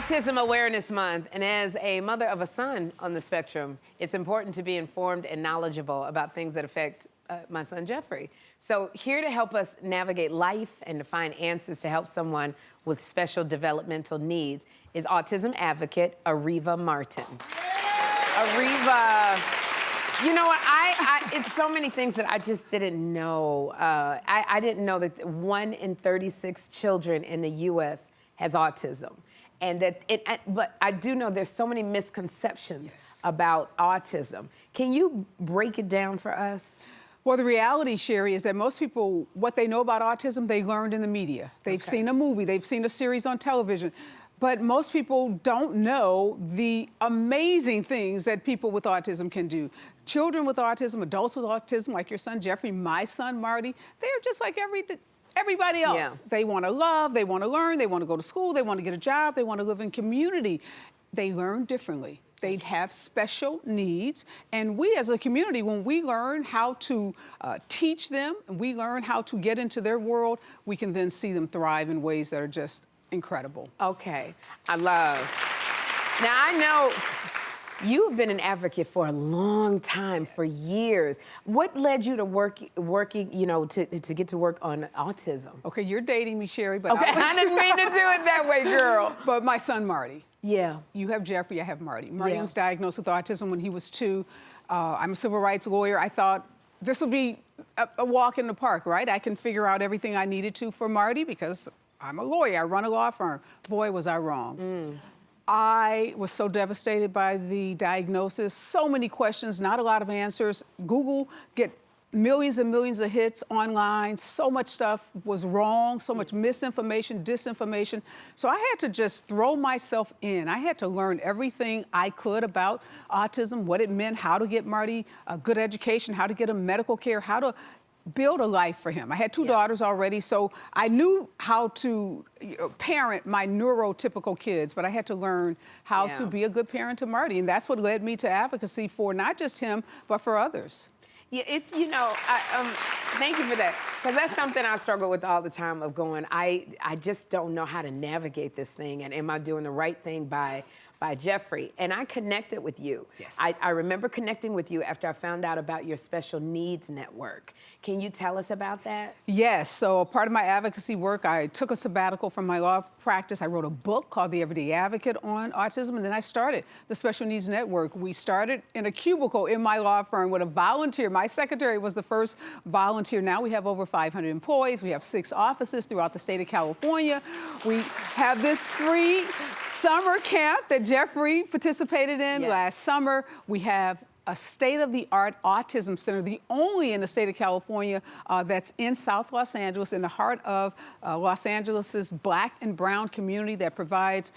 Autism Awareness Month, and as a mother of a son on the spectrum, it's important to be informed and knowledgeable about things that affect my son, Jeffrey. So here to help us navigate life and to find answers to help someone with special developmental needs is Autism Advocate Areva Martin. Areva, you know what, it's so many things that I just didn't know. I didn't know that 1 in 36 children in the U.S. has autism. And but I do know there's so many misconceptions about autism. Can you break it down for us? Well, the reality, Sherri, is that most people, what they know about autism, they learned in the media. They've seen a movie, they've seen a series on television. But most people don't know the amazing things that people with autism can do. Children with autism, adults with autism, like your son Jeffrey, my son Marty, they're just like everybody else. Yeah. They want to love, they want to learn, they want to go to school, they want to get a job, they want to live in community. They learn differently. They have special needs. And we as a community, when we learn how to teach them, and we learn how to get into their world, we can then see them thrive in ways that are just incredible. Okay, I love. Now I know you've been an advocate for a long time, for years. What led you to working, you know, to get to work on autism? Okay, you're dating me, Sherri, but okay, I didn't mean to do it that way, girl. But my son, Marty. Yeah. You have Jeffrey, I have Marty. Marty was diagnosed with autism when he was 2. I'm a civil rights lawyer. I thought this would be a walk in the park, right? I can figure out everything I needed to for Marty because I'm a lawyer, I run a law firm. Boy, was I wrong. I was so devastated by the diagnosis, so many questions, not a lot of answers. Google, get millions and millions of hits online, so much stuff was wrong, so much misinformation, disinformation. So I had to just throw myself in. I had to learn everything I could about autism, what it meant, how to get Marty a good education, how to get him medical care, how to build a life for him. I had 2 daughters already, so I knew how to parent my neurotypical kids, but I had to learn how to be a good parent to Marty, and that's what led me to advocacy for not just him, but for others. Yeah, it's, you know, thank you for that, because that's something I struggle with all the time of going, I just don't know how to navigate this thing, and am I doing the right thing by Jeffrey? And I connected with you. Yes. I remember connecting with you after I found out about your special needs network. Can you tell us about that? Yes, so part of my advocacy work, I took a sabbatical from my law practice. I wrote a book called The Everyday Advocate on autism, and then I started the Special Needs Network. We started in a cubicle in my law firm with a volunteer. My secretary was the first volunteer. Now we have over 500 employees. We have 6 offices throughout the state of California. We have this free summer camp that Jeffrey participated in last summer. We have a state-of-the-art autism center, the only in the state of California that's in South Los Angeles, in the heart of Los Angeles's Black and brown community, that provides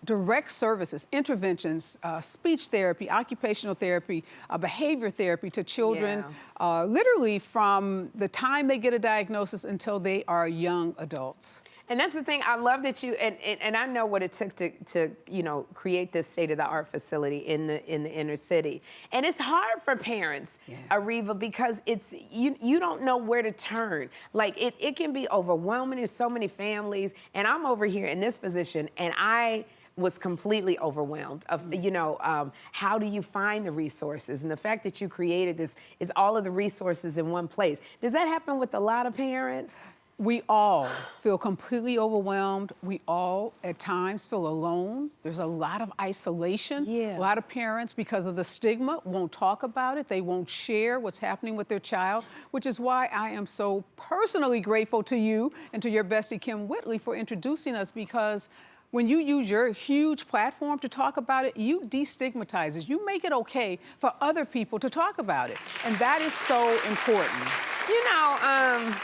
direct services, interventions, speech therapy, occupational therapy, behavior therapy to children, literally from the time they get a diagnosis until they are young adults. And that's the thing, I love that you, and I know what it took to you know, create this state-of-the-art facility in the inner city. And it's hard for parents, Areva, because it's, you don't know where to turn. Like, it can be overwhelming. There's so many families, and I'm over here in this position, and I was completely overwhelmed of, you know, how do you find the resources? And the fact that you created this is all of the resources in one place. Does that happen with a lot of parents? We all feel completely overwhelmed. We all, at times, feel alone. There's a lot of isolation. A lot of parents, because of the stigma, won't talk about it. They won't share what's happening with their child, which is why I am so personally grateful to you and to your bestie, Kim Whitley, for introducing us, because when you use your huge platform to talk about it, you destigmatize it. You make it okay for other people to talk about it. And that is so important. You know,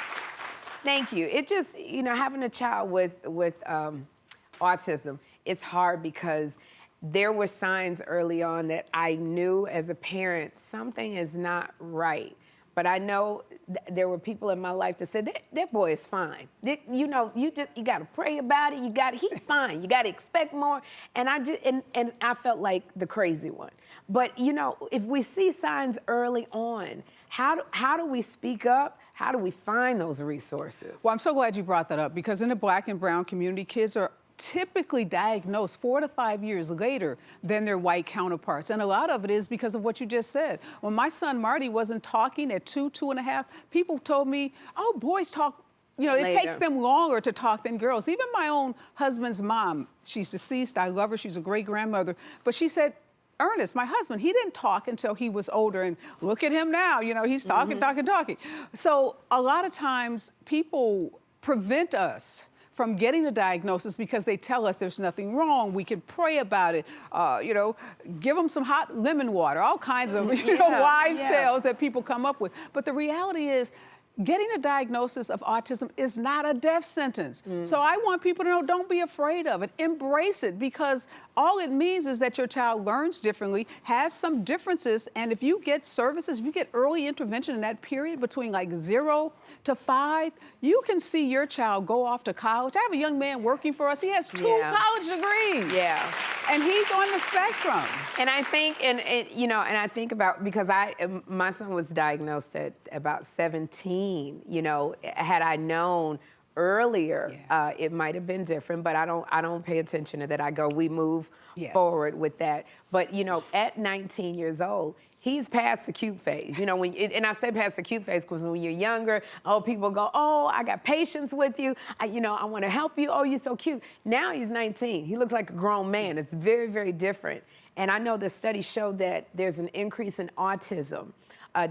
thank you. It just, you know, having a child with autism, it's hard because there were signs early on that I knew as a parent something is not right. But I know there were people in my life that said, that boy is fine. You know, you got to pray about it. He's fine. You got to expect more. And I felt like the crazy one. But, you know, if we see signs early on, how do we speak up? How do we find those resources? Well, I'm so glad you brought that up, because in the Black and brown community, kids are typically diagnosed 4 to 5 years later than their white counterparts. And a lot of it is because of what you just said. When my son Marty wasn't talking at 2.5, people told me, oh, boys talk, you know, it takes them longer to talk than girls. Even my own husband's mom, she's deceased, I love her, she's a great grandmother, but she said, Ernest, my husband, he didn't talk until he was older, and look at him now, you know, he's talking, talking. So a lot of times people prevent us from getting a diagnosis because they tell us there's nothing wrong, we can pray about it, you know, give them some hot lemon water, all kinds of, you know, wives' tales that people come up with. But the reality is, getting a diagnosis of autism is not a death sentence. So I want people to know, don't be afraid of it. Embrace it, because all it means is that your child learns differently, has some differences, and if you get services, if you get early intervention in that period between like 0 to 5, you can see your child go off to college. I have a young man working for us. He has 2 college degrees. And he's on the spectrum. And I think, and you know, and I think about, because my son was diagnosed at about 17, you know, had I known earlier, it might have been different, but I don't pay attention to that. We move forward with that. But, you know, at 19 years old, he's past the cute phase. You know, and I say past the cute phase because when you're younger, people go, oh, I got patience with you. You know, I want to help you. Oh, you're so cute. Now he's 19. He looks like a grown man. It's very, very different. And I know the study showed that there's an increase in autism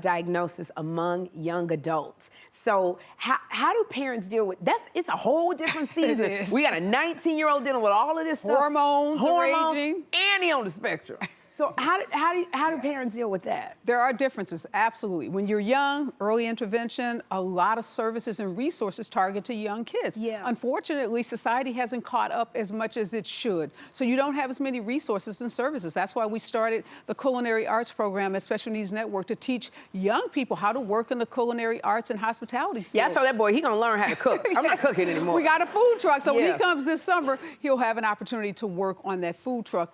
diagnosis among young adults. So how do parents deal with that? It's a whole different season. We got a 19-year-old dealing with all of this stuff. Hormones raging. And he on the spectrum. So how do parents deal with that? There are differences, absolutely. When you're young, early intervention, a lot of services and resources target to young kids. Unfortunately, society hasn't caught up as much as it should. So you don't have as many resources and services. That's why we started the Culinary Arts Program at Special Needs Network to teach young people how to work in the culinary arts and hospitality field. Yeah, I told that boy, he gonna learn how to cook. I'm not cooking anymore. We got a food truck, so when he comes this summer, he'll have an opportunity to work on that food truck.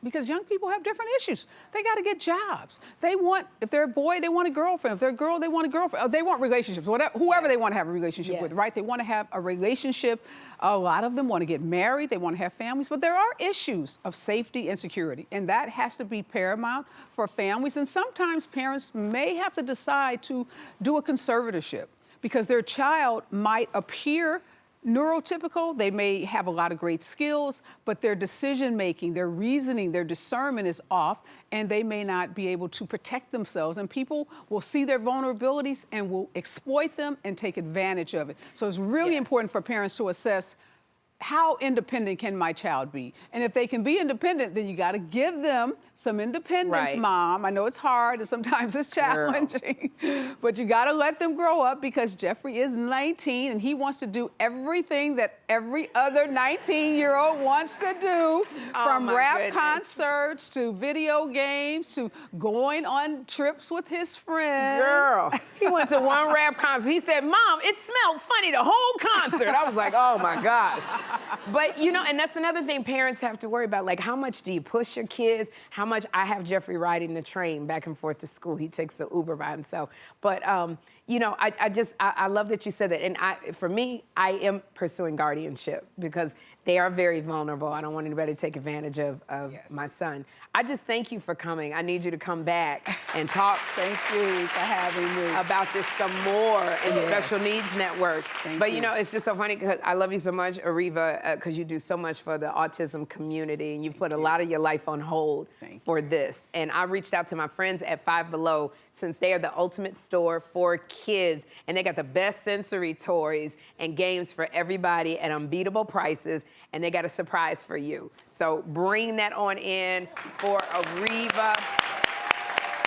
Because young people have different issues. They got to get jobs. They want, if they're a boy, they want a girlfriend. If they're a girl, they want a girlfriend. They want relationships, whoever they want to have a relationship with, right? They want to have a relationship. A lot of them want to get married. They want to have families. But there are issues of safety and security, and that has to be paramount for families. And sometimes parents may have to decide to do a conservatorship because their child might appear neurotypical. They may have a lot of great skills, but their decision-making, their reasoning, their discernment is off, and they may not be able to protect themselves. And people will see their vulnerabilities and will exploit them and take advantage of it. So it's really important for parents to assess, how independent can my child be? And if they can be independent, then you got to give them some independence, Mom. I know it's hard and sometimes it's challenging, but you got to let them grow up, because Jeffrey is 19 and he wants to do everything that every other 19-year-old wants to do, from rap concerts to video games to going on trips with his friends. Girl, he went to one rap concert. He said, Mom, it smelled funny the whole concert. I was like, oh my God. But, you know, and that's another thing parents have to worry about. Like, how much do you push your kids? How much? I have Jeffrey riding the train back and forth to school. He takes the Uber by himself. But, you know, I love that you said that. And for me, I am pursuing guardianship because they are very vulnerable. I don't want anybody to take advantage of my son. I just thank you for coming. I need you to come back and talk. Thank you for having me. About this some more in Special Needs Network. But you know, it's just so funny because I love you so much, Areva, because you do so much for the autism community, and you put a lot of your life on hold for this. And I reached out to my friends at Five Below, since they are the ultimate store for kids, and they got the best sensory toys and games for everybody at unbeatable prices, and they got a surprise for you. So bring that on in for Areva.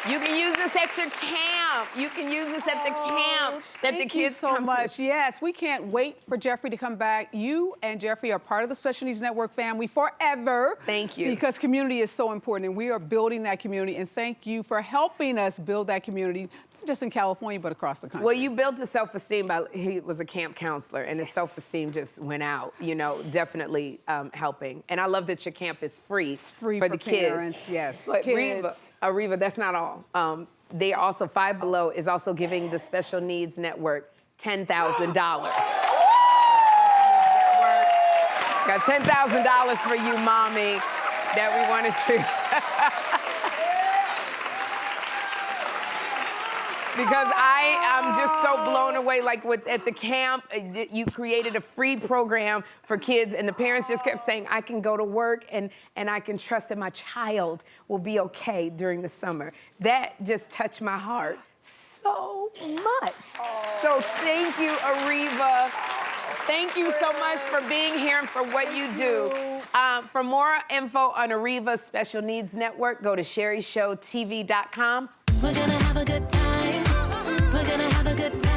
You can use this at your camp. You can use this at the camp that the kids come to. Thank you so much. Yes, we can't wait for Jeffrey to come back. You and Jeffrey are part of the Special Needs Network family forever. Thank you. Because community is so important, and we are building that community. And thank you for helping us build that community, not just in California, but across the country. Well, you built his self-esteem he was a camp counselor, and his self-esteem just went out, you know, definitely helping. And I love that your camp is free. It's free for the parents, kids. Yes. But kids. Areva, that's not all. They also, Five Below is also giving the Special Needs Network $10,000. Got $10,000 for you, Mommy, that we wanted to. Because I am just so blown away, like at the camp, you created a free program for kids, and the parents just kept saying, I can go to work and I can trust that my child will be okay during the summer. That just touched my heart so much. So thank you, Areva. Thank you so much for being here and for what you do. For more info on Areva's Special Needs Network, go to sherryshowtv.com. We're gonna have a good time. We're gonna have a good time.